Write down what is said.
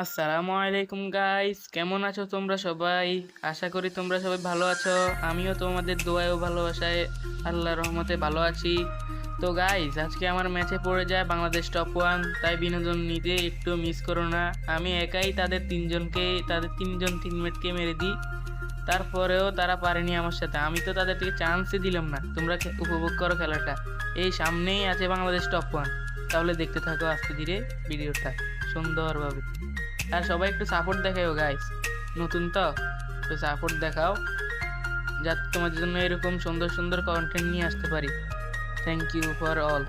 আসসালামু আলাইকুম গাইস, কেমন আছো তোমরা সবাই? আশা করি তোমরা সবাই ভালো আছো। আমিও তোমাদের দোয়ায় ও ভালোবাসায় আল্লাহর রহমতে ভালো আছি। তো গাইস, আজকে আমার ম্যাচে পড়ে যায় বাংলাদেশ টপ ওয়ান, তাই বিনোদন নিতে একটু মিস করো না। আমি একাই তাদের তিনজন টিমমেটকে মেরে দিই, তারপরেও তারা পারেনি আমার সাথে। আমি তো তাদেরকে চান্সই দিলাম না। তোমরা উপভোগ করো খেলাটা। এই সামনেই আছে বাংলাদেশ টপ ওয়ান। তাহলে দেখতে থাকো আস্তে ধীরে ভিডিওটা সুন্দরভাবে। আর সবাই একটু সাপোর্ট দেখাও গাইস, নতুন তো একটু সাপোর্ট দেখাও, যাতে তোমাদের জন্য এরকম সুন্দর সুন্দর কন্টেন্ট নিয়ে আসতে পারি। Thank you for all.